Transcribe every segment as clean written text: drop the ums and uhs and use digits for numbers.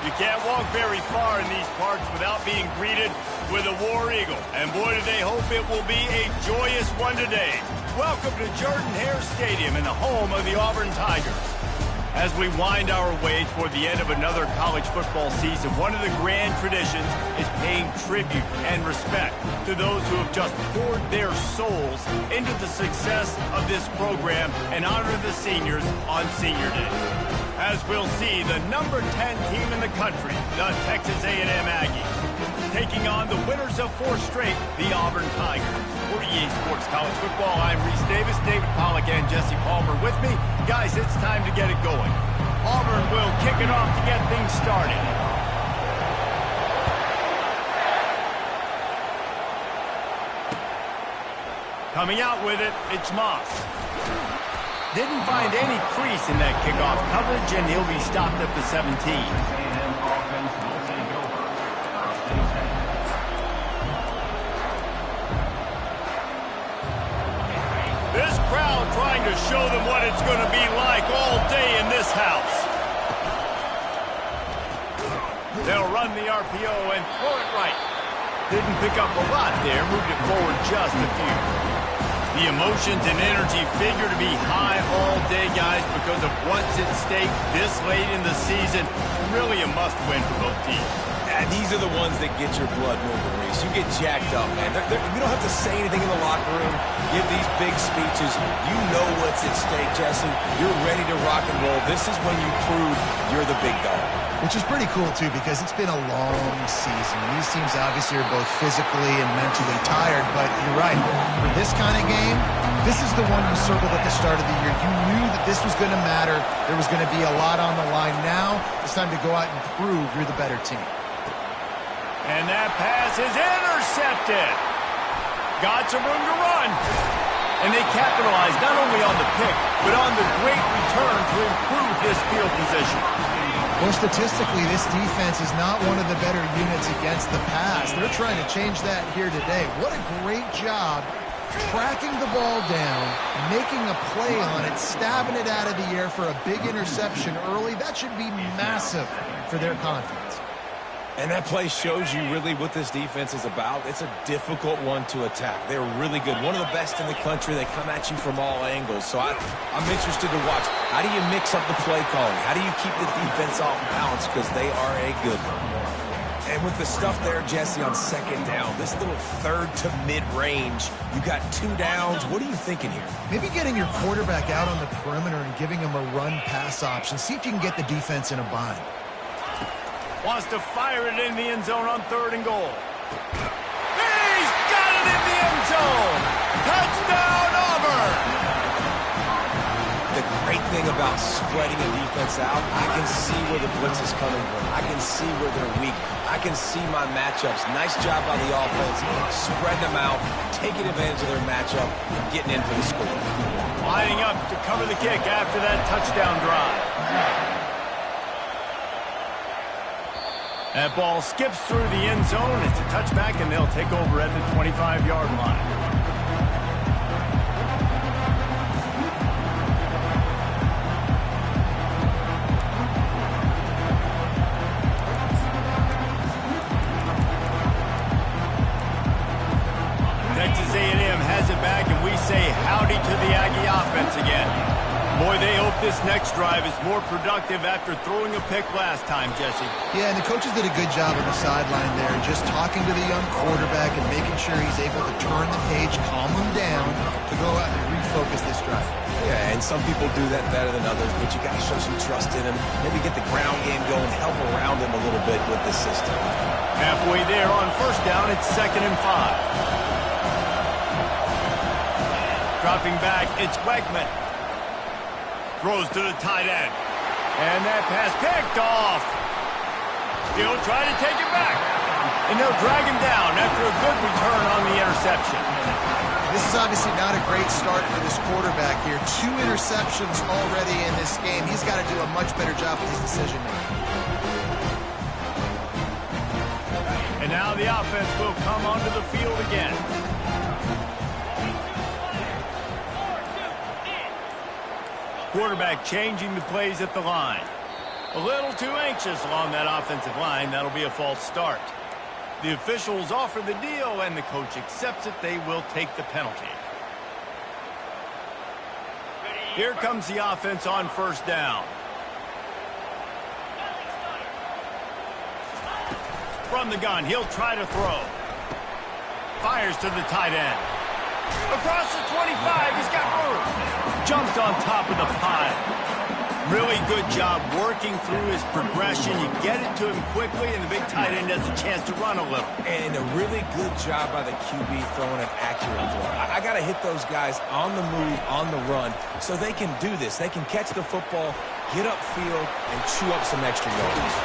You can't walk very far in these parts without being greeted with a War Eagle. And boy, do they hope it will be a joyous one today. Welcome to Jordan-Hare Stadium in the home of the Auburn Tigers. As we wind our way toward the end of another college football season, one of the grand traditions is paying tribute and respect to those who have just poured their souls into the success of this program and honor the seniors on Senior Day. As we'll see, the number 10 team in the country, the Texas A&M Aggies, taking on the winners of 4 straight, the Auburn Tigers. For EA Sports College Football, I'm Reese Davis, David Pollack, and Jesse Palmer with me. Guys, it's time to get it going. Auburn will kick it off to get things started. Coming out with it, it's Moss. Didn't find any crease in that kickoff coverage, and he'll be stopped at the 17. This crowd trying to show them what it's going to be like all day in this house. They'll run the RPO and throw it right. Didn't pick up a lot there, moved it forward just a few. The emotions and energy figure to be high all day, guys, because of what's at stake this late in the season. Really a must-win for both teams. And these are the ones that get your blood moving, Reese. You get jacked up, man. You don't have to say anything in the locker room, give these big speeches. You know what's at stake, Jesse. You're ready to rock and roll. This is when you prove you're the big dog. Which is pretty cool, too, because it's been a long season. These teams obviously are both physically and mentally tired, but you're right. For this kind of game, this is the one you circled at the start of the year. You knew that this was going to matter. There was going to be a lot on the line. Now it's time to go out and prove you're the better team. And that pass is intercepted. Got some room to run. And they capitalized not only on the pick, but on the great return to improve this field position. Well, statistically, this defense is not one of the better units against the pass. They're trying to change that here today. What a great job tracking the ball down, making a play on it, stabbing it out of the air for a big interception early. That should be massive for their confidence. And that play shows you really what this defense is about. It's a difficult one to attack. They're really good. One of the best in the country. They come at you from all angles. So I'm interested to watch. How do you mix up the play calling? How do you keep the defense off balance? Because they are a good one. And with the stuff there, Jesse, on second down, this little third to mid-range, you got 2 downs. What are you thinking here? Maybe getting your quarterback out on the perimeter and giving him a run-pass option. See if you can get the defense in a bind. Wants to fire it in the end zone on 3rd and goal. He's got it in the end zone! Touchdown, Auburn! The great thing about spreading a defense out, I can see where the blitz is coming from. I can see where they're weak. I can see my matchups. Nice job by the offense. Spread them out, taking advantage of their matchup, and getting in for the score. Lining up to cover the kick after that touchdown drive. That ball skips through the end zone. It's a touchback, and they'll take over at the 25-yard line. Texas A&M has it back, and we say howdy to the Aggie offense again. Boy, they hope this next drive is more productive after throwing a pick last time, Jesse. Yeah, and the coaches did a good job on the sideline there, just talking to the young quarterback and making sure he's able to turn the page, calm him down, to go out and refocus this drive. Yeah, and some people do that better than others, but you got to show some trust in him. Maybe get the ground game going, help around him a little bit with the system. Halfway there on 1st down, it's 2nd and 5. Dropping back, it's Wegman. Throws to the tight end. And that pass picked off. He'll try to take it back. And they'll drag him down after a good return on the interception. This is obviously not a great start for this quarterback here. 2 interceptions already in this game. He's got to do a much better job with his decision-making. And now the offense will come onto the field again. Quarterback changing the plays at the line. A little too anxious along that offensive line. That'll be a false start. The officials offer the deal, and the coach accepts it. They will take the penalty. Here comes the offense on first down. From the gun, he'll try to throw. Fires to the tight end. Across the 25, he's got room. Jumps on top of the pile. Really good job working through his progression. You get it to him quickly, and the big tight end has a chance to run a little. And a really good job by the QB throwing an accurate throw. I got to hit those guys on the move, on the run, so they can do this. They can catch the football, get upfield, and chew up some extra yards.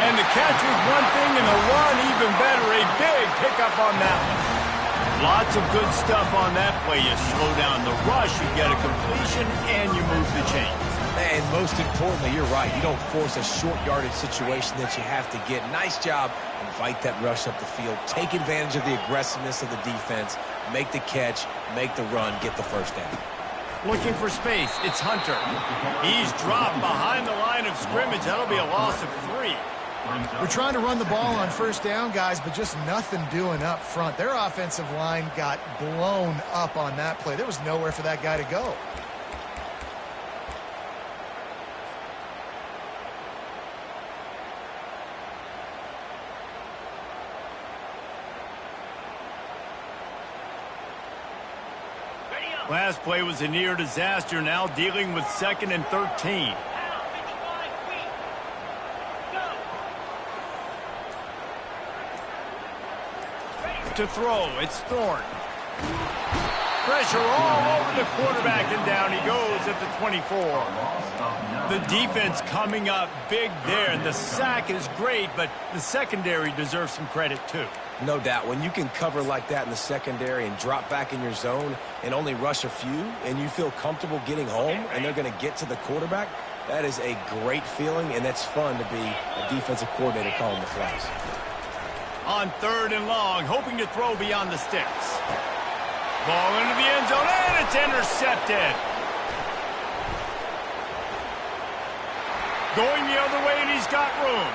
And the catch was one thing, and the run even better. A big pickup on that one. Lots of good stuff on that play. You slow down the rush, you get a completion, and you move the chains. And most importantly, you're right. You don't force a short yardage situation that you have to get. Nice job. Invite that rush up the field. Take advantage of the aggressiveness of the defense. Make the catch. Make the run. Get the first down. Looking for space. It's Hunter. He's dropped behind the line of scrimmage. That'll be a loss of 3. We're trying to run the ball on first down, guys, but just nothing doing up front. Their offensive line got blown up on that play. There was nowhere for that guy to go. Last play was a near disaster, now dealing with 2nd and 13. To throw, it's Thorne. Pressure all over the quarterback, and down he goes at the 24. The defense coming up big there. The sack is great, but the secondary deserves some credit too. No doubt. When you can cover like that in the secondary and drop back in your zone and only rush a few, and you feel comfortable getting home and they're going to get to the quarterback, that is a great feeling, and it's fun to be a defensive coordinator calling the plays. On 3rd and long, hoping to throw beyond the sticks. Ball into the end zone, and it's intercepted. Going the other way, and he's got room.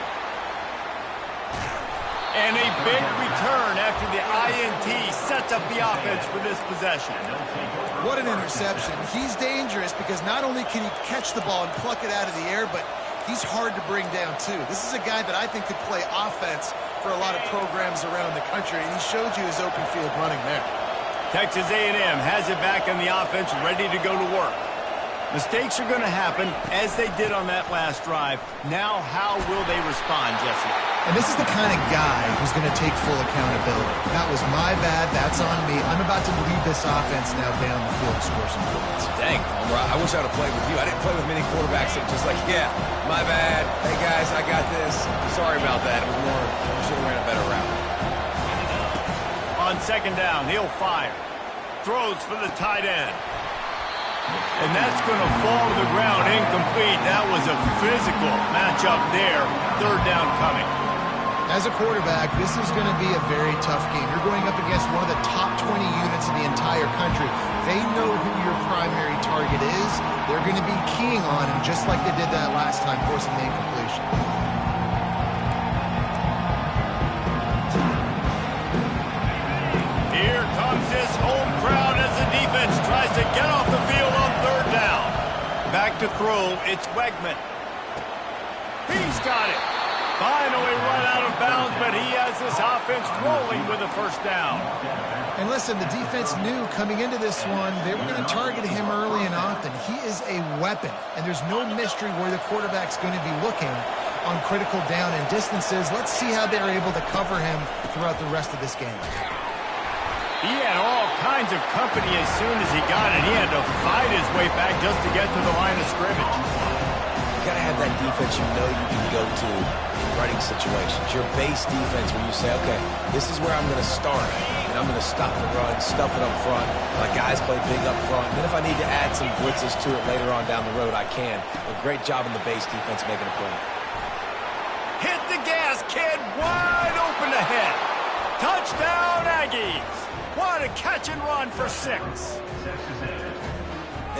And a big return after the INT sets up the offense for this possession. What an interception. He's dangerous because not only can he catch the ball and pluck it out of the air, but he's hard to bring down too. This is a guy that I think could play offense for a lot of programs around the country, and he showed you his open field running there. Texas A&M has it back on the offense, ready to go to work. Mistakes are going to happen, as they did on that last drive. Now, how will they respond, Jesse? And this is the kind of guy who's going to take full accountability. That was my bad. That's on me. I'm about to lead this offense now down the field to score some points. Dang, Homer, I wish I would have played with you. I didn't play with many quarterbacks that just like, yeah, my bad. Hey, guys, I got this. Sorry about that. It was more, we should have ran a better route. On 2nd down, he'll fire. Throws for the tight end. And that's going to fall to the ground incomplete. That was a physical matchup there. 3rd down coming. As a quarterback, this is going to be a very tough game. You're going up against one of the top 20 units in the entire country. They know who your primary target is. They're going to be keying on him just like they did that last time, forcing the incompletion. Here comes this home crowd as the defense tries to get off the field on 3rd down. Back to throw, it's Wegman. He's got it. Finally run out of bounds, but he has this offense rolling with a 1st down. And listen, the defense knew coming into this one, they were going to target him early and often. He is a weapon, and there's no mystery where the quarterback's going to be looking on critical down and distances. Let's see how they're able to cover him throughout the rest of this game. He had all kinds of company as soon as he got it. He had to fight his way back just to get to the line of scrimmage. You got to have that defense you know you can go to in running situations. Your base defense where you say, okay, this is where I'm going to start, and I'm going to stop the run, stuff it up front. My guys play big up front. And then if I need to add some blitzes to it later on down the road, I can. A great job in the base defense making a play. Hit the gas, kid. Wide open ahead. Touchdown, Aggies. What a catch and run for 6.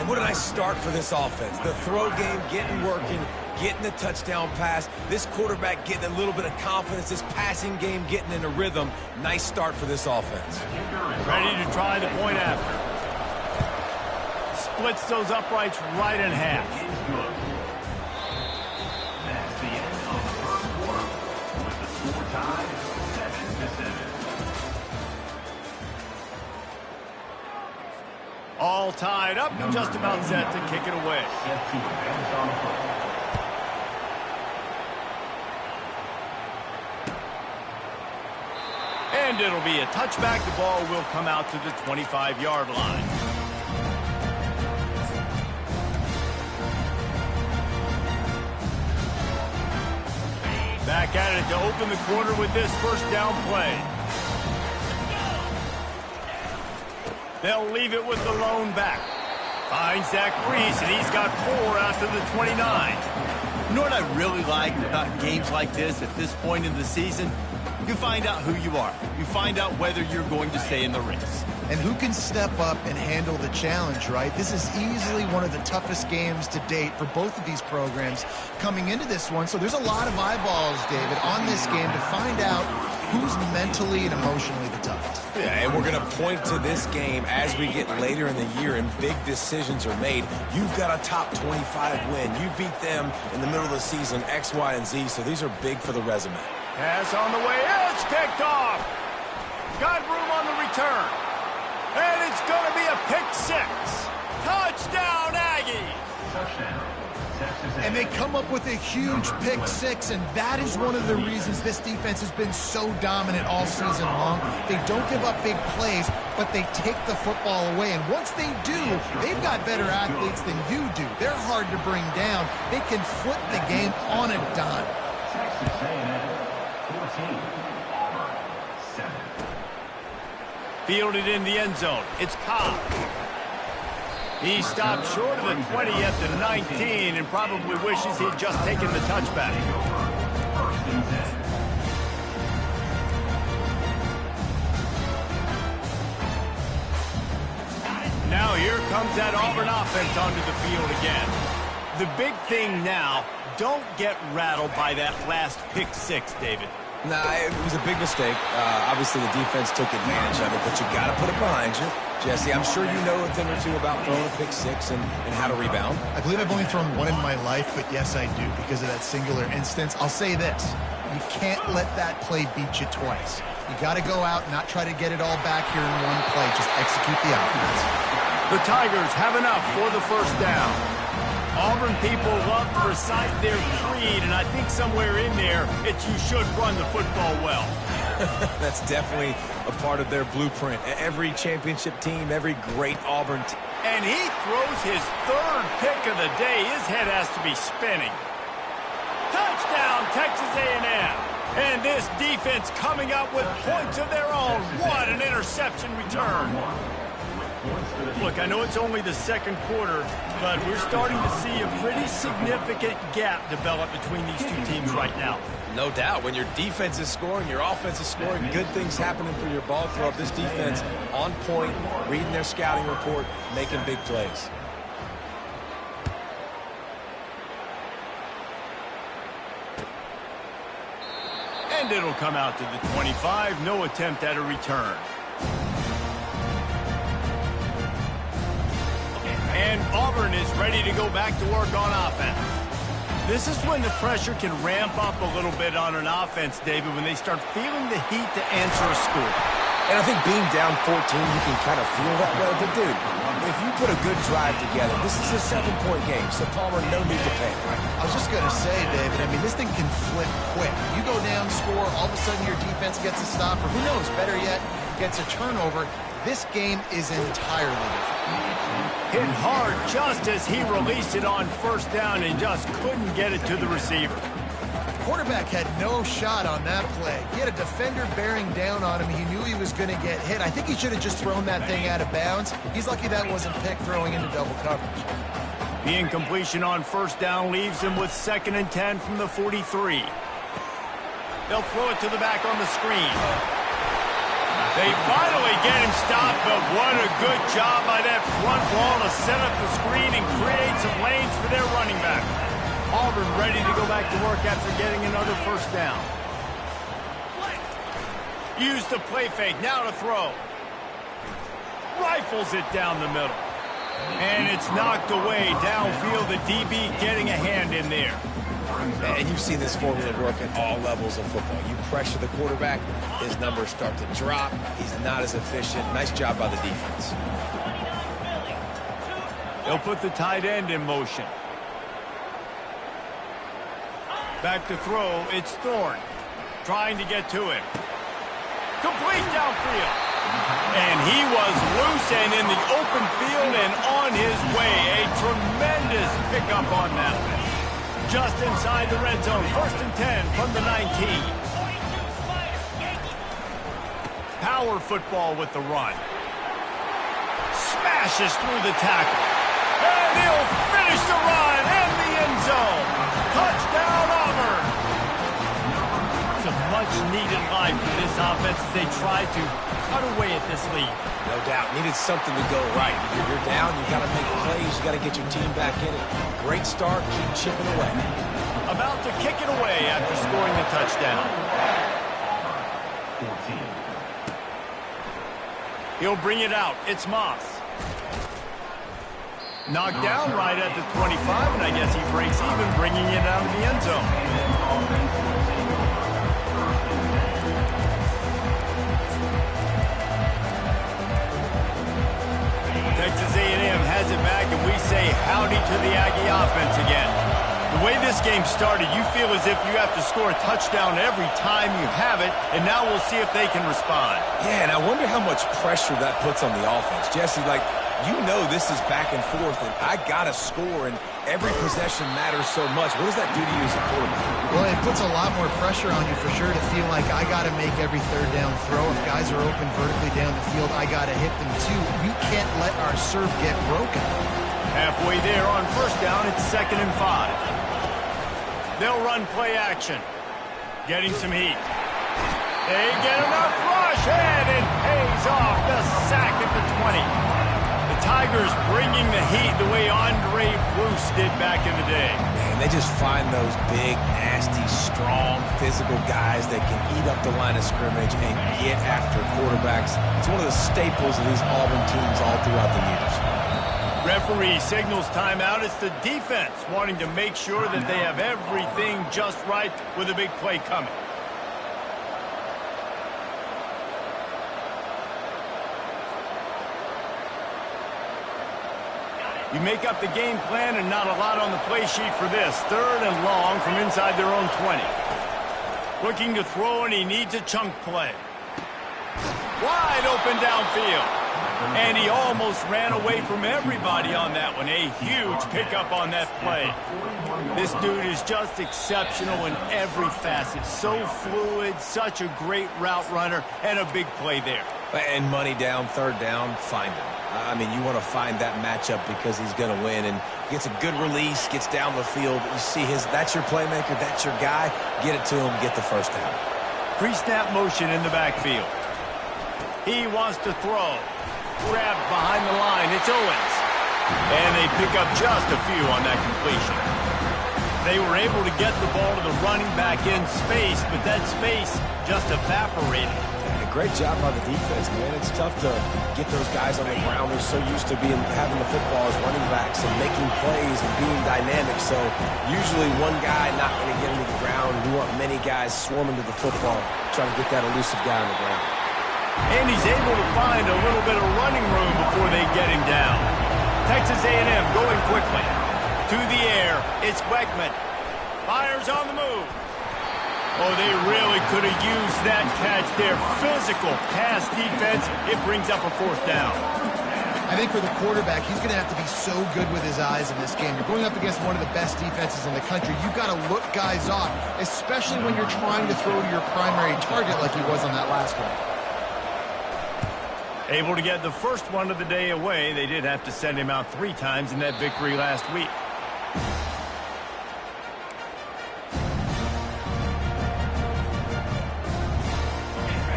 And what a nice start for this offense. The throw game getting working, getting the touchdown pass. This quarterback getting a little bit of confidence. This passing game getting in a rhythm. Nice start for this offense. Ready to try the point after. Splits those uprights right in half. That's the end of the first quarter with the score tied 7-7. All tied up, just about set to kick it away. Set to advance on the football. And it'll be a touchback. The ball will come out to the 25-yard line. Back at it to open the quarter with this first down play. They'll leave it with the lone back. Finds Zach Reese, and he's got 4 out to the 29. You know what I really like about games like this at this point in the season? You find out who you are. You find out whether you're going to stay in the race. And who can step up and handle the challenge, right? This is easily one of the toughest games to date for both of these programs coming into this one. So there's a lot of eyeballs, David, on this game to find out who's mentally and emotionally the toughest. Yeah, and we're going to point to this game as we get later in the year and big decisions are made. You've got a top 25 win. You beat them in the middle of the season, X, Y, and Z, so these are big for the resume. Pass on the way. It's picked off. Got room on the return. And it's going to be a pick 6. Touchdown, Aggies. Touchdown. Texas A&M. And they come up with a huge pick 6, and that is one of the reasons this defense has been so dominant all season long. They don't give up big plays, but they take the football away. And once they do, they've got better athletes than you do. They're hard to bring down. They can flip the game on a dime. Texas A&M 14, Auburn 7. Fielded in the end zone. It's Cobb. He stopped short of the 20 at the 19 and probably wishes he'd just taken the touchback. First and 10. Now here comes that Auburn offense onto the field again. The big thing now, don't get rattled by that last pick 6, David. Nah, it was a big mistake. Obviously, the defense took advantage of it, but you got to put it behind you. Jesse, I'm sure you know a thing or two about throwing a pick 6 and how to rebound. I believe I've only thrown one in my life, but yes, I do because of that singular instance. I'll say this. You can't let that play beat you twice. You got to go out and not try to get it all back here in one play. Just execute the offense. The Tigers have enough for the first down. Auburn people love to recite their creed, and I think somewhere in there, it's you should run the football well. That's definitely a part of their blueprint. Every championship team, every great Auburn team. And he throws his 3rd pick of the day. His head has to be spinning. Touchdown, Texas A&M. And this defense coming up with points of their own. What an interception return. Look, I know it's only the second quarter, but we're starting to see a pretty significant gap develop between these two teams right now. No doubt. When your defense is scoring, your offense is scoring, good things happening for your ball club. This defense on point, reading their scouting report, making big plays. And it'll come out to the 25. No attempt at a return. And Auburn is ready to go back to work on offense. This is when the pressure can ramp up a little bit on an offense, David, when they start feeling the heat to answer a score. And I think being down 14, you can kind of feel that way. But, dude, if you put a good drive together, this is a 7-point game, so Palmer, no need to panic. I was just going to say, David, I mean, this thing can flip quick. You go down, score, all of a sudden your defense gets a stop, or who knows, better yet, gets a turnover. This game is entirely different. Hit hard just as he released it on first down and just couldn't get it to the receiver. Quarterback had no shot on that play. He had a defender bearing down on him. He knew he was going to get hit. I think he should have just thrown that thing out of bounds. He's lucky that wasn't picked throwing into double coverage. The incompletion on first down leaves him with 2nd and 10 from the 43. They'll throw it to the back on the screen. They finally get him stopped, but what a good job by that front wall to set up the screen and create some lanes for their running back. Auburn ready to go back to work after getting another first down. Use the play fake, now to throw. Rifles it down the middle. And it's knocked away downfield, the DB getting a hand in there. And you've seen this formula work at all levels of football. You pressure the quarterback, his numbers start to drop. He's not as efficient. Nice job by the defense. They'll put the tight end in motion. Back to throw, it's Thorne. Trying to get to him. Complete downfield. And he was loose and in the open field and on his way. A tremendous pickup on that one. Just inside the red zone. 1st and 10 from the 19. Power football with the run. Smashes through the tackle. And he'll finish the run in the end zone. Touchdown, Auburn. It's a much-needed line for this offense as they try to cut away at this lead. No doubt. Needed something to go right. You're down, you got to make plays, you got to get your team back in it. Great start, keep chipping away. About to kick it away after scoring the touchdown. 14. He'll bring it out. It's Moss. Knocked down right at the 25, and I guess he breaks even, bringing it out of the end zone. Texas A&M has it back, and we say howdy to the Aggie offense again. The way this game started, you feel as if you have to score a touchdown every time you have it, and now we'll see if they can respond. Yeah, and I wonder how much pressure that puts on the offense. Jesse, like, you know this is back and forth, and I got to score, and every possession matters so much. What does that do to you as a quarterback? Well, it puts a lot more pressure on you for sure to feel like I got to make every third down throw. If guys are open vertically down the field, I got to hit them too. We can't let our serve get broken. Halfway there on 1st down, it's 2nd and 5. They'll run play action. Getting some heat. They get enough rush, and it pays off. The sack at the 20. The Tigers bringing the heat the way Andre Bruce did back in the day. Man, they just find those big, nasty, strong, physical guys that can eat up the line of scrimmage and get after quarterbacks. It's one of the staples of these Auburn teams all throughout the years. Referee signals timeout. It's the defense wanting to make sure that they have everything just right with a big play coming. You make up the game plan and not a lot on the play sheet for this. 3rd and long from inside their own 20. Looking to throw, and he needs a chunk play. Wide open downfield. And he almost ran away from everybody on that one. A huge pickup on that play. This dude is just exceptional in every facet. So fluid, such a great route runner, and a big play there. And money down, 3rd down, find him. I mean, you want to find that matchup because he's going to win, and gets a good release, gets down the field. You see that's your playmaker, that's your guy. Get it to him, get the 1st down. Pre-snap motion in the backfield. He wants to throw. Grabbed behind the line. It's Owens. And they pick up just a few on that completion. They were able to get the ball to the running back in space, but that space just evaporated. And a great job by the defense, man. It's tough to get those guys on the ground. They're so used to having the football as running backs and making plays and being dynamic. So usually one guy not going to get into the ground. You want many guys swarming to the football, trying to get that elusive guy on the ground. And he's able to find a little bit of running room before they get him down. Texas A&M going quickly. To the air, it's Beckman. Fires on the move. Oh, they really could have used that catch there. Physical pass defense. It brings up a 4th down. I think for the quarterback, he's going to have to be so good with his eyes in this game. You're going up against one of the best defenses in the country. You've got to look guys off, especially when you're trying to throw to your primary target like he was on that last one. Able to get the first one of the day away. They did have to send him out 3 times in that victory last week.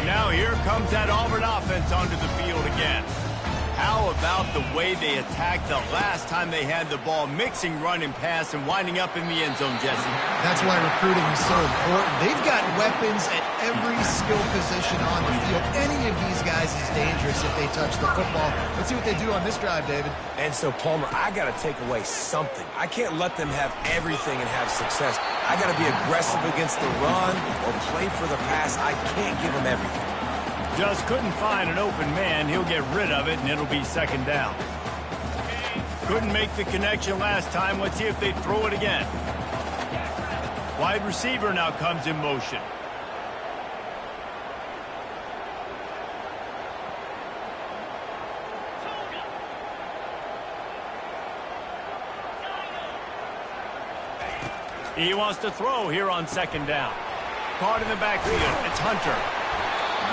Now here comes that Auburn offense onto the field again. How about the way they attacked the last time they had the ball, mixing run and pass and winding up in the end zone, Jesse? That's why recruiting is so important. They've got weapons at every skill position on the field. Any of these guys is dangerous if they touch the football. Let's see what they do on this drive, David. And so, Palmer, I got to take away something. I can't let them have everything and have success. I got to be aggressive against the run or play for the pass. I can't give them everything. Just couldn't find an open man. He'll get rid of it, and it'll be second down. Couldn't make the connection last time. Let's see if they throw it again. Wide receiver now comes in motion. He wants to throw here on second down. Caught in the backfield. It's Hunter.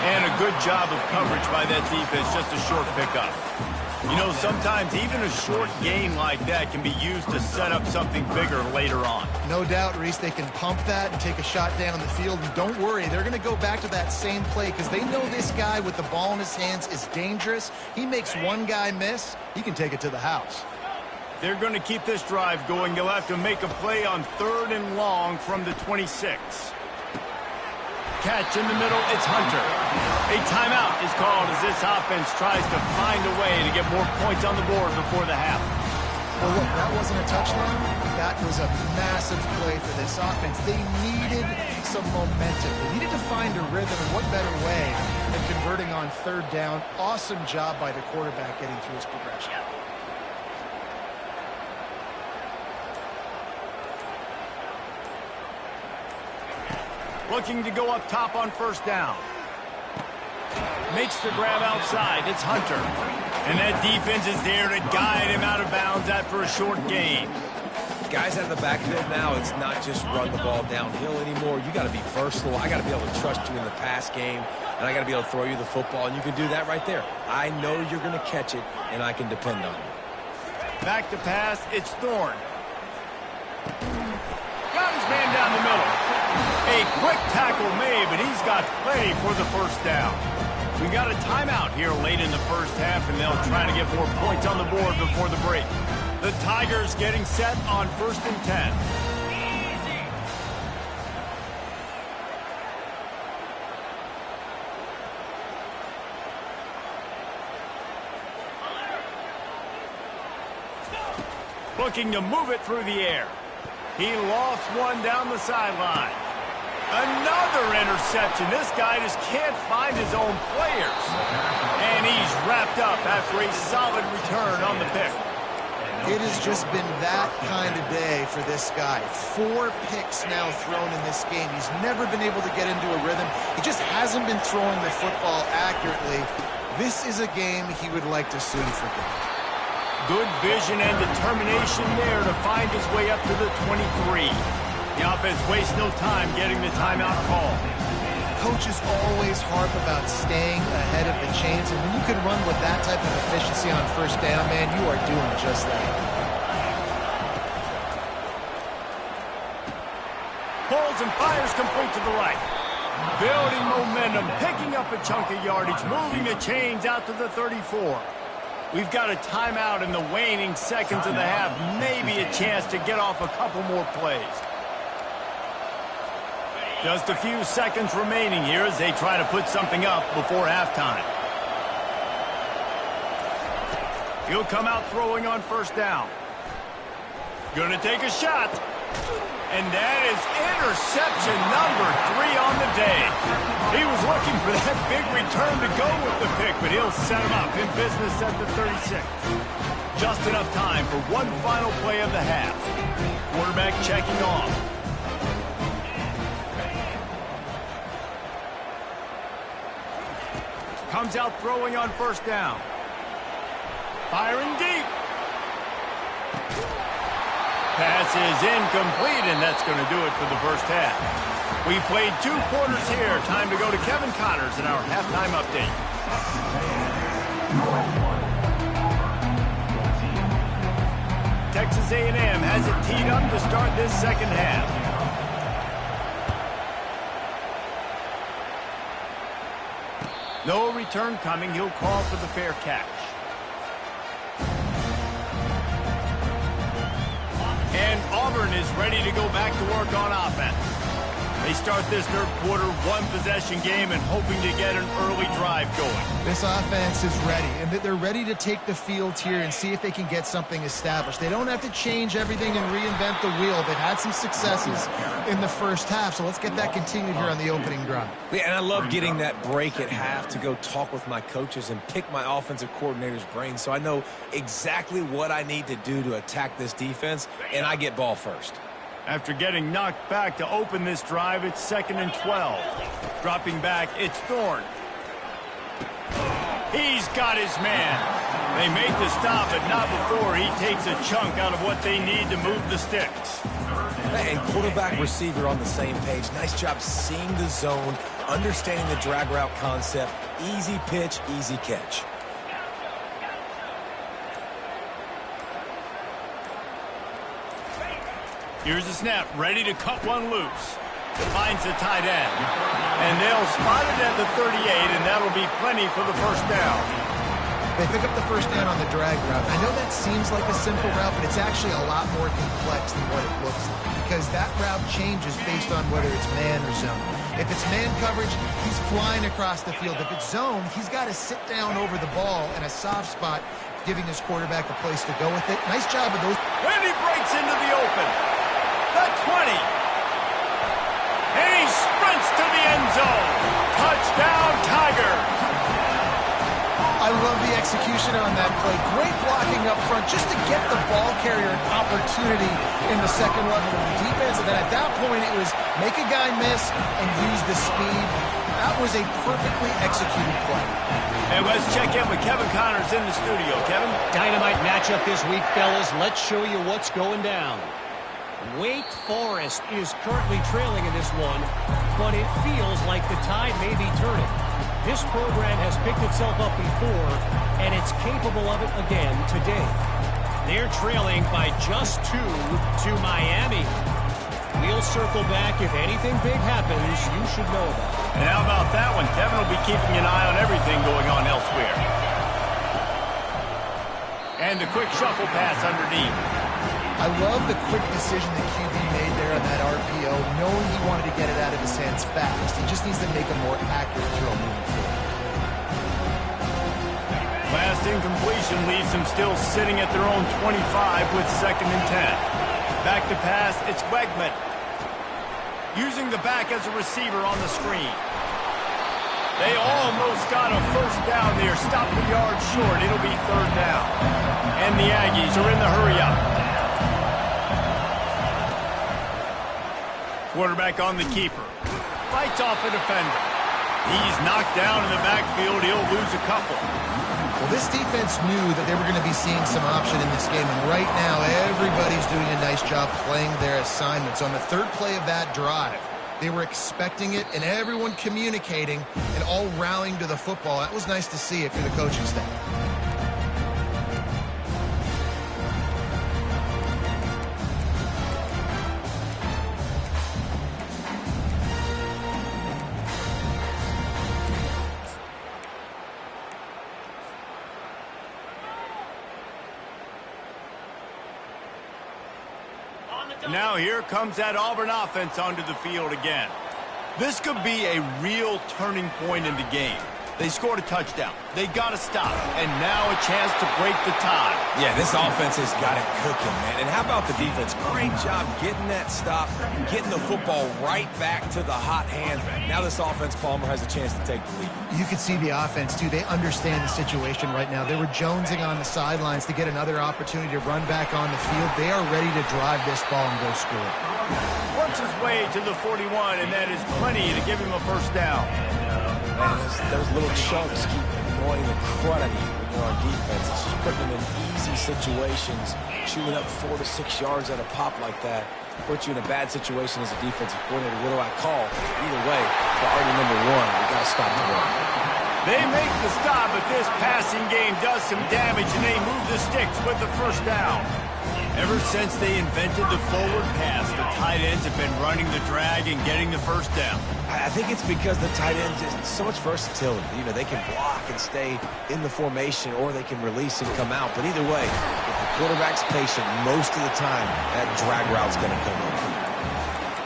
And a good job of coverage by that defense, just a short pickup. You know, sometimes even a short gain like that can be used to set up something bigger later on. No doubt, Reese, they can pump that and take a shot down the field. And don't worry, they're going to go back to that same play because they know this guy with the ball in his hands is dangerous. He makes one guy miss, he can take it to the house. They're going to keep this drive going. They'll have to make a play on 3rd and long from the 26. Catch in the middle, it's Hunter. A timeout is called as this offense tries to find a way to get more points on the board before the half. Well, look, that wasn't a touchdown. That was a massive play for this offense. They needed some momentum. They needed to find a rhythm, and what better way than converting on 3rd down. Awesome job by the quarterback getting through his progression. Looking to go up top on 1st down. Makes the grab outside. It's Hunter. And that defense is there to guide him out of bounds after a short gain. Guys out of the backfield now, it's not just run the ball downhill anymore. You got to be versatile. I got to be able to trust you in the pass game, and I got to be able to throw you the football, and you can do that right there. I know you're going to catch it, and I can depend on you. Back to pass. It's Thorne. Got his man down the middle. A quick tackle made, but he's got play for the 1st down. We got a timeout here late in the 1st half, and they'll try to get more points on the board before the break. The Tigers getting set on 1st and 10. Looking to move it through the air. He lost one down the sideline. Another interception. This guy just can't find his own players. And he's wrapped up after a solid return on the pick. It has just been that kind of day for this guy. 4 picks now thrown in this game. He's never been able to get into a rhythm. He just hasn't been throwing the football accurately. This is a game he would like to see forget. Good vision and determination there to find his way up to the 23. The offense wastes no time getting the timeout call. Coaches always harp about staying ahead of the chains, and when you can run with that type of efficiency on 1st down, man, you are doing just that. Pulls and fires complete to the right. Building momentum, picking up a chunk of yardage, moving the chains out to the 34. We've got a timeout in the waning seconds of the half. Maybe a chance to get off a couple more plays. Just a few seconds remaining here as they try to put something up before halftime. He'll come out throwing on 1st down. Gonna take a shot. And that is interception number 3 on the day. He was looking for that big return to go with the pick, but he'll set him up in business at the 36. Just enough time for one final play of the half. Quarterback checking off. Comes out throwing on 1st down. Firing deep. Pass is incomplete, and that's going to do it for the 1st half. We played 2 quarters here. Time to go to Kevin Connors in our halftime update. Texas A&M has it teed up to start this 2nd half. No return coming. He'll call for the fair catch. And Auburn is ready to go back to work on offense. They start this third quarter one-possession game and hoping to get an early drive going. This offense is ready, and they're ready to take the field here and see if they can get something established. They don't have to change everything and reinvent the wheel. They've had some successes in the first half, so let's get that continued here on the opening drive. Yeah, and I love getting that break at half to go talk with my coaches and pick my offensive coordinator's brain so I know exactly what I need to do to attack this defense, and I get ball first. After getting knocked back to open this drive, it's 2nd and 12. Dropping back, it's Thorne. He's got his man. They make the stop, but not before he takes a chunk out of what they need to move the sticks. And quarterback receiver on the same page. Nice job seeing the zone, understanding the drag route concept. Easy pitch, easy catch. Here's the snap, ready to cut one loose. Finds the tight end. And they'll spot it at the 38, and that'll be plenty for the first down. They pick up the first down on the drag route. I know that seems like a simple route, but it's actually a lot more complex than what it looks like, because that route changes based on whether it's man or zone. If it's man coverage, he's flying across the field. If it's zone, he's got to sit down over the ball in a soft spot, giving his quarterback a place to go with it. Nice job of those. And he breaks into the open. The 20. And he sprints to the end zone. Touchdown, Tiger. I love the execution on that play. Great blocking up front just to get the ball carrier an opportunity in the second level of the defense. And then at that point, it was make a guy miss and use the speed. That was a perfectly executed play. And let's check in with Kevin Connors in the studio. Kevin? Dynamite matchup this week, fellas. Let's show you what's going down. Wake Forest is currently trailing in this one, but it feels like the tide may be turning. This program has picked itself up before, and it's capable of it again today. They're trailing by just 2 to Miami. We'll circle back. If anything big happens, you should know about it. And how about that one? Kevin will be keeping an eye on everything going on elsewhere. And the quick shuffle pass underneath. I love the quick decision that QB made there on that RPO, knowing he wanted to get it out of his hands fast. He just needs to make a more accurate throw moving forward. Last incompletion leaves them still sitting at their own 25 with 2nd and 10. Back to pass, it's Wegman. Using the back as a receiver on the screen. They almost got a first down there. Stop the yard short. It'll be 3rd down. And the Aggies are in the hurry-up. Quarterback on the keeper. Fights off a defender. He's knocked down in the backfield. He'll lose a couple. Well, this defense knew that they were going to be seeing some option in this game, and right now everybody's doing a nice job playing their assignments. On the 3rd play of that drive, they were expecting it, and everyone communicating and all rallying to the football. That was nice to see if you're the coaching staff. Now here comes that Auburn offense onto the field again. This could be a real turning point in the game. They scored a touchdown. They got to stop. And now a chance to break the tie. Yeah, this offense has got it cooking, man. And how about the defense? Great job getting that stop, getting the football right back to the hot hand. Now this offense, Palmer, has a chance to take the lead. You can see the offense, too. They understand the situation right now. They were jonesing on the sidelines to get another opportunity to run back on the field. They are ready to drive this ball and go score. Works his way to the 41, and that is plenty to give him a first down. Man, those little chunks keep annoying the crud out of you when you're on defense. It's just putting them in easy situations, chewing up 4 to 6 yards at a pop like that. Puts you in a bad situation as a defensive coordinator. What do I call? Either way, priority number 1, we got to stop the run. They make the stop, but this passing game does some damage, and they move the sticks with the first down. Ever since they invented the forward pass, the tight ends have been running the drag and getting the first down. I think it's because the tight ends is so much versatility. You know, they can block and stay in the formation, or they can release and come out. But either way, if the quarterback's patient, most of the time, that drag route's going to come open.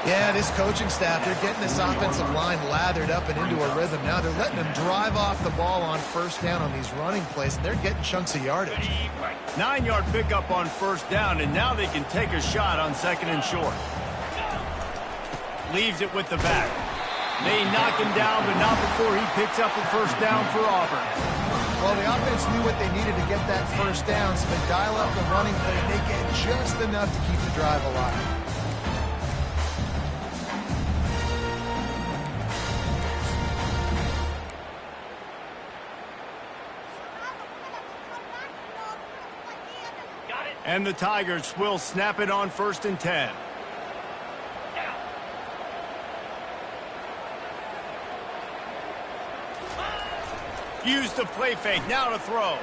Yeah, this coaching staff, they're getting this offensive line lathered up and into a rhythm. Now they're letting them drive off the ball on first down on these running plays, and they're getting chunks of yardage. 9-yard pickup on first down, and now they can take a shot on second and short. Leaves it with the back. They knock him down, but not before he picks up a first down for Auburn. Well, the offense knew what they needed to get that first down, so they dial up the running play, and they get just enough to keep the drive alive. And the Tigers will snap it on 1st and 10. Use the play fake, now to throw.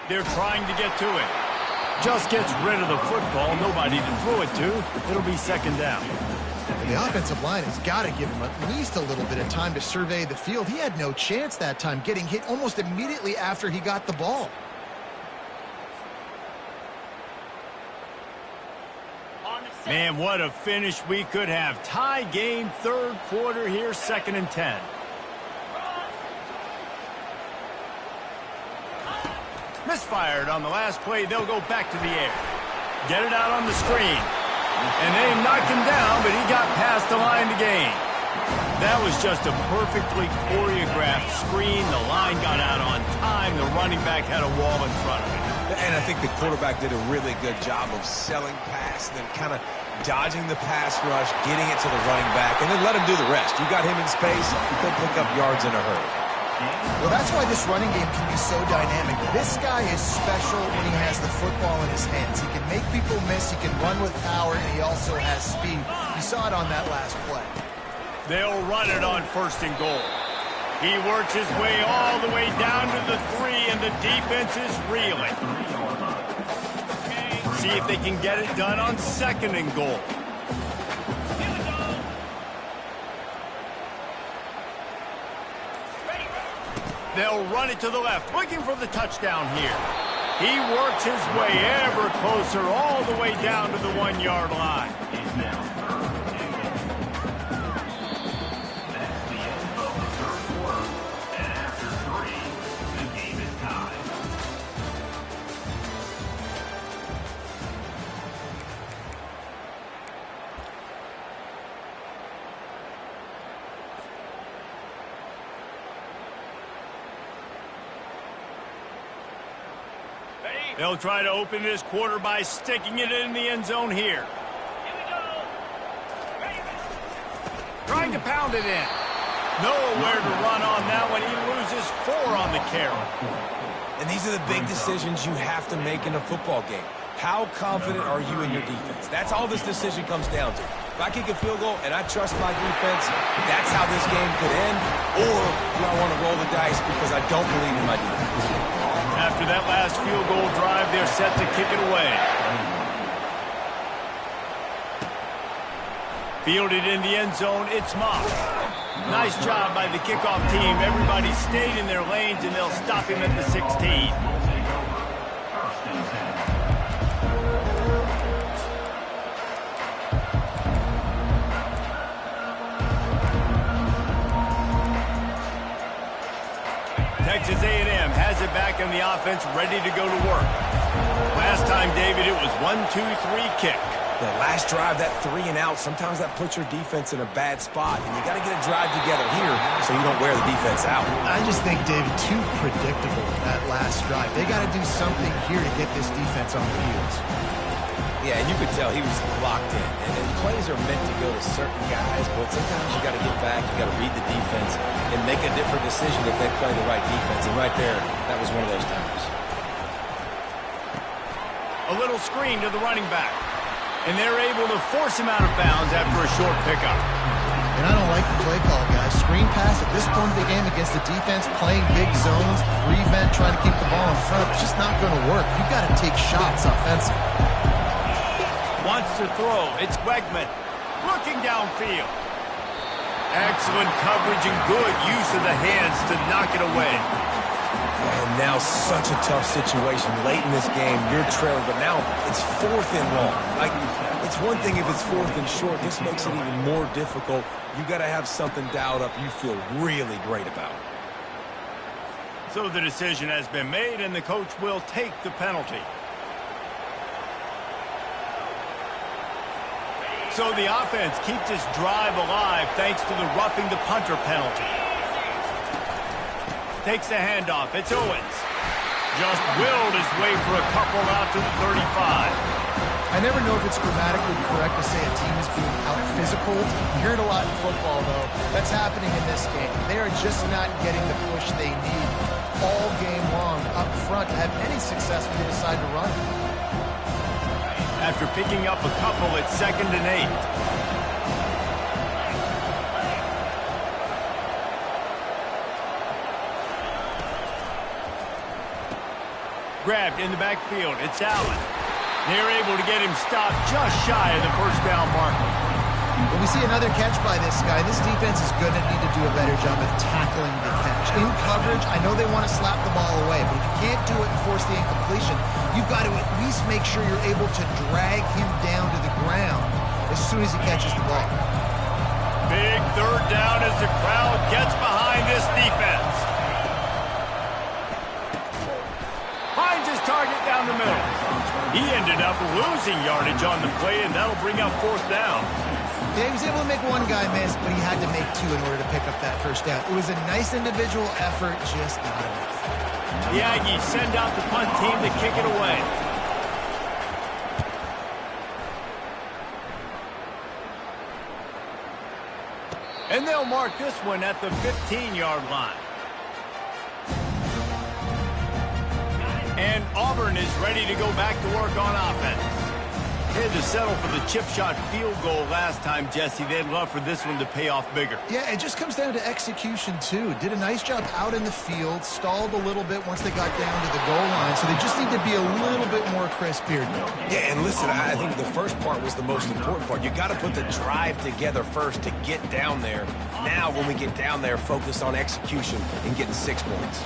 They're trying to get to it. Just gets rid of the football, nobody to throw it to. It'll be second down. The offensive line has got to give him at least a little bit of time to survey the field. He had no chance that time, getting hit almost immediately after he got the ball. Man, what a finish we could have. Tie game, third quarter here, 2nd and 10. Misfired on the last play. They'll go back to the air. Get it out on the screen. And they knocked him down, but he got past the line to gain. That was just a perfectly choreographed screen. The line got out on time. The running back had a wall in front of him. And I think the quarterback did a really good job of selling pass and then kind of dodging the pass rush, getting it to the running back, and then let him do the rest. You got him in space, he'll pick up yards in a hurry. Well, that's why this running game can be so dynamic. This guy is special when he has the football in his hands. He can make people miss, he can run with power, and he also has speed. You saw it on that last play. They'll run it on 1st and goal. He works his way all the way down to the 3, and the defense is reeling. See if they can get it done on 2nd and goal. They'll run it to the left, looking for the touchdown here. He works his way ever closer, all the way down to the 1-yard line. They'll try to open this quarter by sticking it in the end zone here. Trying to pound it in. Nowhere to run on that one. He loses 4 on the carry. And these are the big decisions you have to make in a football game. How confident are you in your defense? That's all this decision comes down to. If I kick a field goal and I trust my defense, that's how this game could end. Or do I want to roll the dice because I don't believe in my defense? After that last field goal drive, they're set to kick it away. Fielded in the end zone, it's Mock. Nice job by the kickoff team. Everybody stayed in their lanes, and they'll stop him at the 16. Texas A&M has it back in the offense, ready to go to work. Last time, David, it was 1-2-3 kick. The last drive, that 3 and out, sometimes that puts your defense in a bad spot, and you got to get a drive together here so you don't wear the defense out. I just think, David, too predictable that last drive. They got to do something here to get this defense on the heels. Yeah, and you could tell he was locked in. And plays are meant to go to certain guys, but sometimes you got to get back, you got to read the defense, and make a different decision if they play the right defense. And right there, that was one of those times. A little screen to the running back. And they're able to force him out of bounds after a short pickup. And I don't like the play call, guys. Screen pass at this point of the game against the defense, playing big zones, prevent, trying to keep the ball in front. It's just not going to work. You've got to take shots offensively. to throw. It's Wegman looking downfield. Excellent coverage and good use of the hands to knock it away. And now such a tough situation. Late in this game, you're trailing, but now it's 4th and long. Like, it's one thing if it's 4th and short. This makes it even more difficult. You got to have something dialed up you feel really great about. So the decision has been made, and the coach will take the penalty. So the offense keeps this drive alive thanks to the roughing the punter penalty. Takes the handoff. It's Owens. Just willed his way for a couple out to the 35. I never know if it's grammatically correct to say a team is being out-physical. You hear it a lot in football, though. That's happening in this game. They are just not getting the push they need all game long up front to have any success when they decide to run. After picking up a couple, it's 2nd and 8. Grabbed in the backfield. It's Allen. They're able to get him stopped just shy of the first down marker. When we see another catch by this guy, this defense is going to need to do a better job of tackling the catch. In coverage, I know they want to slap the ball away, but if you can't do it and force the incompletion, you've got to at least make sure you're able to drag him down to the ground as soon as he catches the ball. Big 3rd down as the crowd gets behind this defense. Finds his target down the middle. He ended up losing yardage on the play, and that'll bring up 4th down. Yeah, he was able to make one guy miss, but he had to make 2 in order to pick up that first down. It was a nice individual effort, just not enough. The Aggies send out the punt team to kick it away. And they'll mark this one at the 15-yard line. And Auburn is ready to go back to work on offense. They had to settle for the chip shot field goal last time, Jesse. They'd love for this one to pay off bigger. Yeah, it just comes down to execution, too. Did a nice job out in the field, stalled a little bit once they got down to the goal line, so they just need to be a little bit more crisp here. Yeah, and listen, I think the first part was the most important part. You got to put the drive together first to get down there. Now, when we get down there, focus on execution and getting 6 points.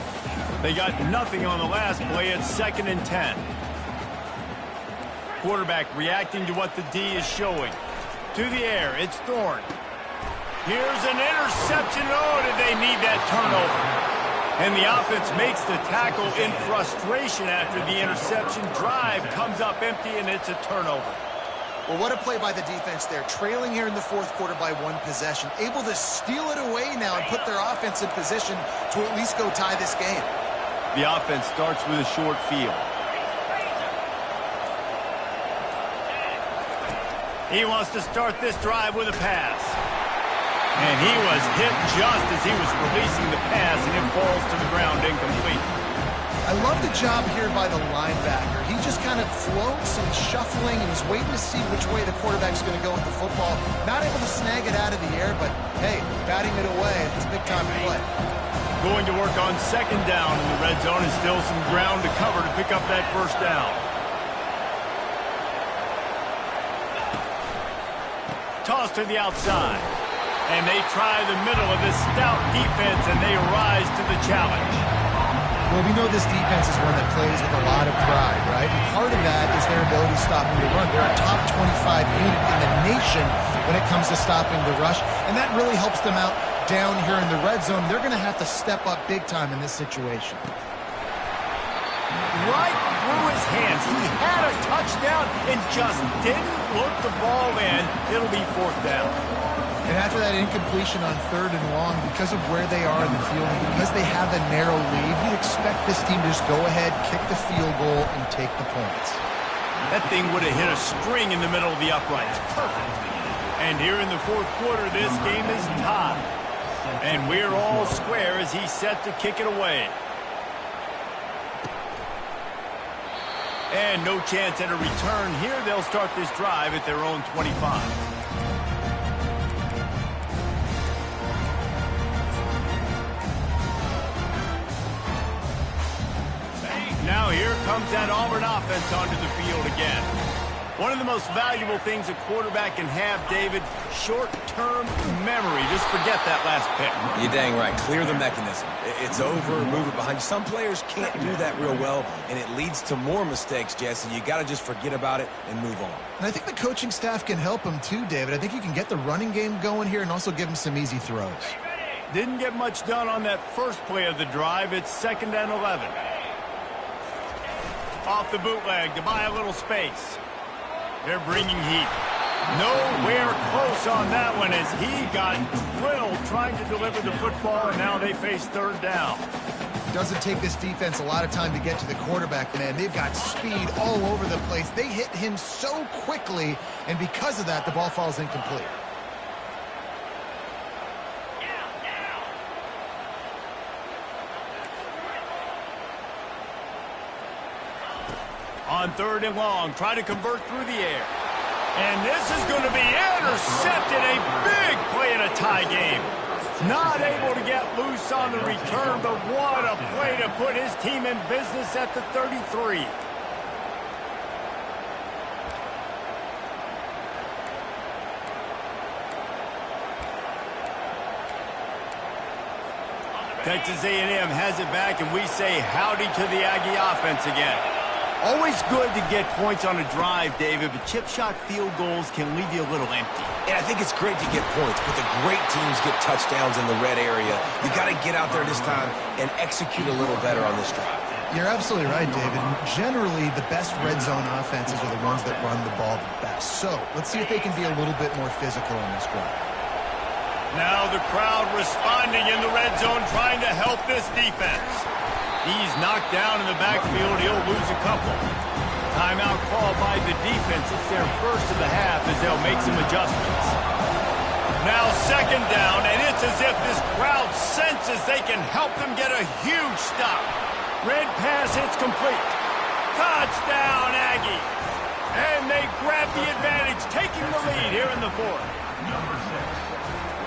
They got nothing on the last play. It's 2nd and 10. Quarterback reacting to what the D is showing. To the air, it's Thorne. Here's an interception. Oh, did they need that turnover? And the offense makes the tackle in frustration after the interception. Drive comes up empty, and it's a turnover. Well, what a play by the defense there. Trailing here in the 4th quarter by 1 possession. Able to steal it away now and put their offense in position to at least go tie this game. The offense starts with a short field. He wants to start this drive with a pass. And he was hit just as he was releasing the pass, and it falls to the ground incomplete. I love the job here by the linebacker. He just kind of floats and shuffling and is waiting to see which way the quarterback's going to go with the football. Not able to snag it out of the air, but, hey, batting it away. It's a big-time play. Going to work on 2nd down in the red zone, and still some ground to cover to pick up that first down. Toss to the outside. And they try the middle of this stout defense, and they rise to the challenge. Well, we know this defense is one that plays with a lot of pride, right? And part of that is their ability to stop the run. They're a top 25 unit in the nation when it comes to stopping the rush, and that really helps them out down here in the red zone. They're going to have to step up big time in this situation. Right through his hands. He had a touchdown and just didn't look the ball in. It'll be 4th down. And after that incompletion on 3rd and long, because of where they are in the field, and because they have a narrow lead, you'd expect this team to just go ahead, kick the field goal, and take the points. That thing would have hit a string in the middle of the uprights. Perfect. And here in the 4th quarter, this game is tied. And we're all square as he's set to kick it away. And no chance at a return here. They'll start this drive at their own 25. Now here comes that Auburn offense onto the field again. One of the most valuable things a quarterback can have, David, short-term memory. Just forget that last pick. You're dang right. Clear the mechanism. It's over, move it behind you. Some players can't do that real well, and it leads to more mistakes, Jesse. You got to just forget about it and move on. And I think the coaching staff can help him too, David. I think you can get the running game going here and also give him some easy throws. Didn't get much done on that first play of the drive. It's 2nd and 11. Off the bootleg to buy a little space. They're bringing heat. Nowhere close on that one as he got drilled trying to deliver the football, and now they face 3rd down. Doesn't take this defense a lot of time to get to the quarterback, man. They've got speed all over the place. They hit him so quickly, and because of that, the ball falls incomplete. On 3rd and long, try to convert through the air. And this is going to be intercepted. A big play in a tie game. Not able to get loose on the return, but what a play to put his team in business at the 33. Texas A&M has it back, and we say howdy to the Aggie offense again. Always good to get points on a drive, David, but chip shot field goals can leave you a little empty. And I think it's great to get points, but the great teams get touchdowns in the red area. You got to get out there this time and execute a little better on this drive. You're absolutely right, David. Generally, the best red zone offenses are the ones that run the ball the best. So let's see if they can be a little bit more physical in this drive. Now the crowd responding in the red zone, trying to help this defense. He's knocked down in the backfield. He'll lose a couple. Timeout call by the defense. It's their first of the half as they'll make some adjustments. Now 2nd down, and it's as if this crowd senses they can help them get a huge stop. Red pass hits complete. Touchdown, Aggie. And they grab the advantage, taking the lead here in the 4th. Number 6.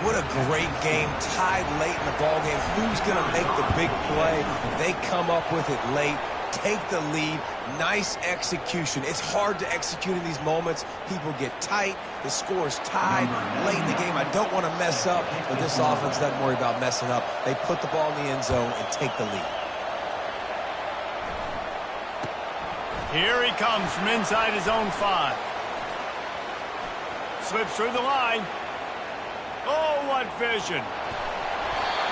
What a great game, tied late in the ballgame. Who's going to make the big play? They come up with it late, take the lead. Nice execution. It's hard to execute in these moments. People get tight. The score's tied late in the game. I don't want to mess up, but this offense doesn't worry about messing up. They put the ball in the end zone and take the lead. Here he comes from inside his own 5. Slips through the line. Oh, what vision.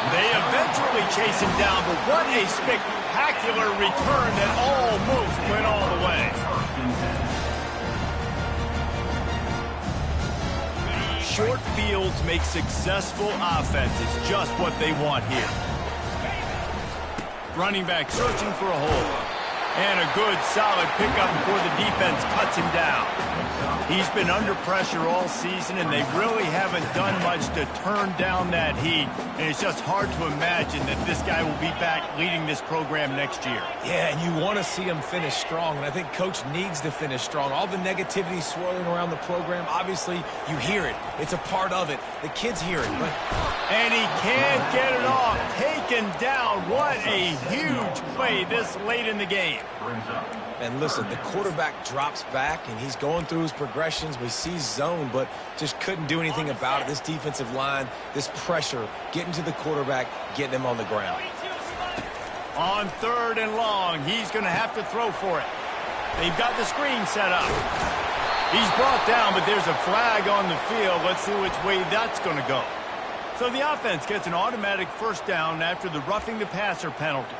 They eventually chase him down, but what a spectacular return that almost went all the way. Short fields make successful offenses, just what they want here. Running back searching for a hole. And a good, solid pickup before the defense cuts him down. He's been under pressure all season, and they really haven't done much to turn down that heat. And it's just hard to imagine that this guy will be back leading this program next year. Yeah, and you want to see him finish strong, and I think Coach needs to finish strong. All the negativity swirling around the program, obviously, you hear it. It's a part of it. The kids hear it. And he can't get it off. Taken down. What a huge play this late in the game. And listen, the quarterback drops back, and he's going through his progressions. We see zone, but just couldn't do anything about it. This defensive line, this pressure, getting to the quarterback, getting him on the ground. On 3rd and long, he's going to have to throw for it. They've got the screen set up. He's brought down, but there's a flag on the field. Let's see which way that's going to go. So the offense gets an automatic 1st down after the roughing the passer penalty.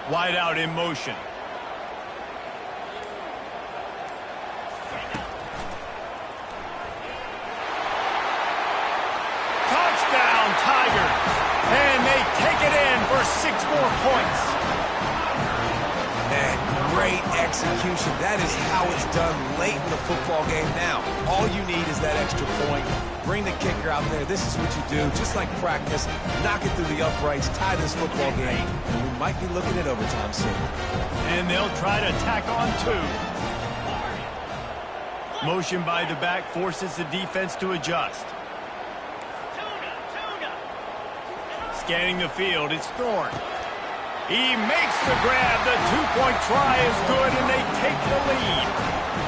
Wide out in motion. Touchdown, Tigers. And they take it in for 6 more points. Man, great execution. That is how it's done late in the football game now. All you need is that extra point. Bring the kicker out there. This is what you do. Just like practice, knock it through the uprights, tie this football game, and we might be looking at overtime soon. And they'll try to tack on 2. Motion by the back forces the defense to adjust. Scanning the field, it's Thorne. He makes the grab. The two-point try is good, and they take the lead.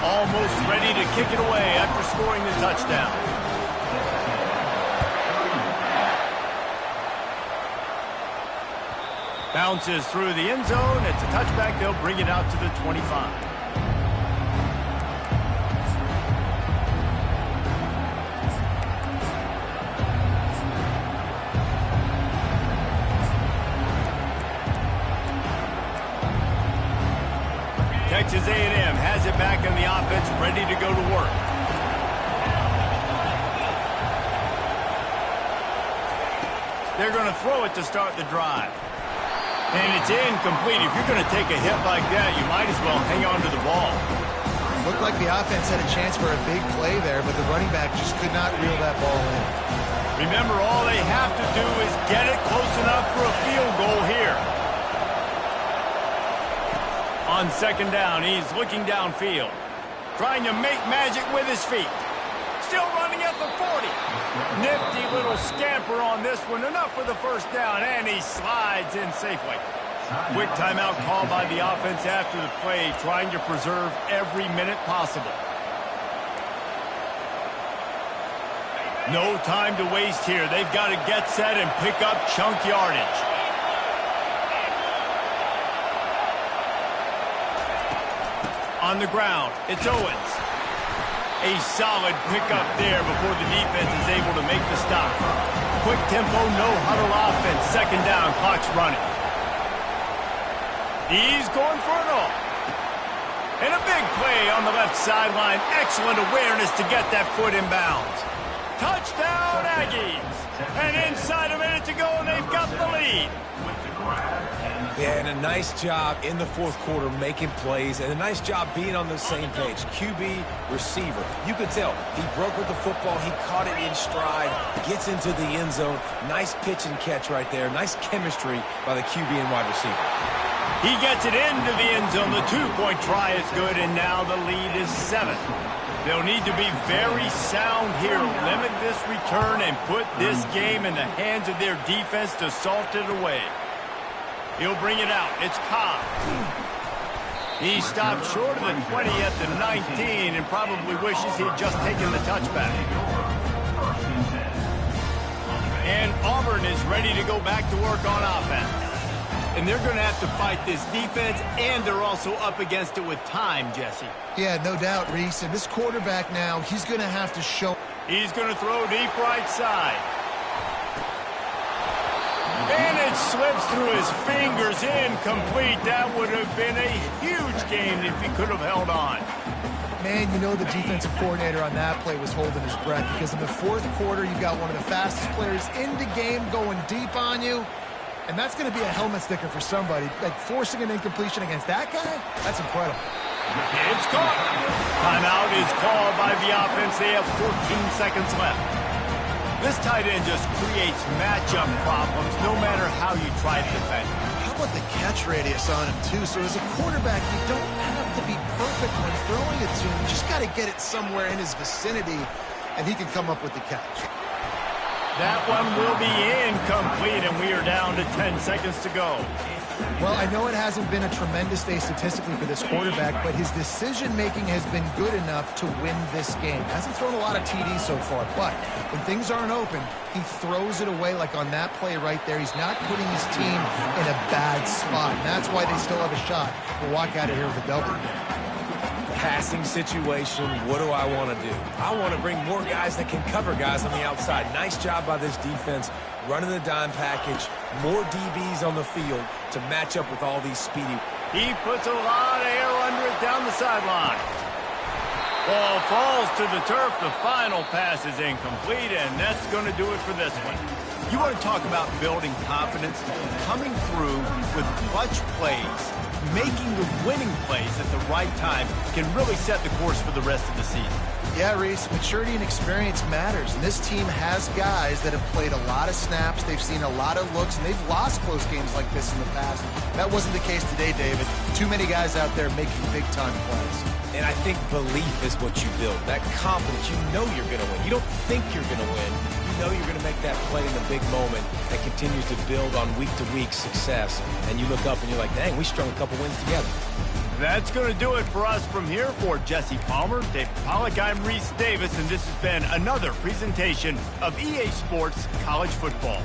Almost ready to kick it away after scoring the touchdown. Bounces through the end zone. It's a touchback. They'll bring it out to the 25. Texas A&M has it back on the offense, ready to go to work. They're going to throw it to start the drive. And it's incomplete. If you're going to take a hit like that, you might as well hang on to the ball. Looked like the offense had a chance for a big play there, but the running back just could not reel that ball in. Remember, all they have to do is get it close enough for a field goal here. On second down, he's looking downfield, trying to make magic with his feet. Still running at the 40. Nifty little scamper on this one. Enough for the first down, and he slides in safely. Quick timeout called by the offense after the play, trying to preserve every minute possible. No time to waste here. They've got to get set and pick up chunk yardage. On the ground, it's Owens. A solid pickup there before the defense is able to make the stop. Quick tempo, no huddle offense. Second down, clock's running. He's going for it all. And a big play on the left sideline. Excellent awareness to get that foot in bounds. Touchdown, Aggies. And inside a minute to go, and they've got the lead. Yeah, and a nice job in the fourth quarter making plays, and a nice job being on the same page. QB, receiver. You could tell he broke with the football. He caught it in stride, gets into the end zone. Nice pitch and catch right there. Nice chemistry by the QB and wide receiver. He gets it into the end zone. The two-point try is good, and now the lead is 7. They'll need to be very sound here. Limit this return and put this game in the hands of their defense to salt it away. He'll bring it out. It's Cobb. He stopped short of the 20 at the 19 and probably wishes he'd just taken the touchback. And Auburn is ready to go back to work on offense. And they're going to have to fight this defense, and they're also up against it with time, Jesse. Yeah, no doubt, Reese. And this quarterback now, he's going to have to show. He's going to throw deep right side. And it slips through his fingers, incomplete. That would have been a huge game if he could have held on. Man, you know the defensive coordinator on that play was holding his breath, because in the fourth quarter, you've got one of the fastest players in the game going deep on you. And that's going to be a helmet sticker for somebody. Like, forcing an incompletion against that guy, that's incredible. It's caught. Timeout is called by the offense. They have 14 seconds left. This tight end just creates matchup problems no matter how you try to defend him. How about the catch radius on him, too? So as a quarterback, you don't have to be perfect when throwing it to him. You just got to get it somewhere in his vicinity, and he can come up with the catch. That one will be incomplete, and we are down to 10 seconds to go. Well, I know it hasn't been a tremendous day statistically for this quarterback, but his decision-making has been good enough to win this game. Hasn't thrown a lot of TDs so far, but when things aren't open, he throws it away like on that play right there. He's not putting his team in a bad spot, and that's why they still have a shot to walk out of here with a W. Passing situation, what do I want to do? I want to bring more guys that can cover guys on the outside. Nice job by this defense, running the dime package, more DBs on the field to match up with all these speedy. He puts a lot of air under it down the sideline. Ball falls to the turf. The final pass is incomplete, and that's going to do it for this one. You want to talk about building confidence? Coming through with clutch plays, making the winning plays at the right time can really set the course for the rest of the season. Yeah, Reese, maturity and experience matters, and this team has guys that have played a lot of snaps, they've seen a lot of looks, and they've lost close games like this in the past. That wasn't the case today, David. Too many guys out there making big-time plays. And I think belief is what you build, that confidence. You know you're going to win. You don't think you're going to win. You know you're going to make that play in the big moment that continues to build on week-to-week success. And you look up and you're like, dang, we strung a couple wins together. That's going to do it for us from here. For Jesse Palmer, David Pollack, I'm Reese Davis, and this has been another presentation of EA Sports College Football.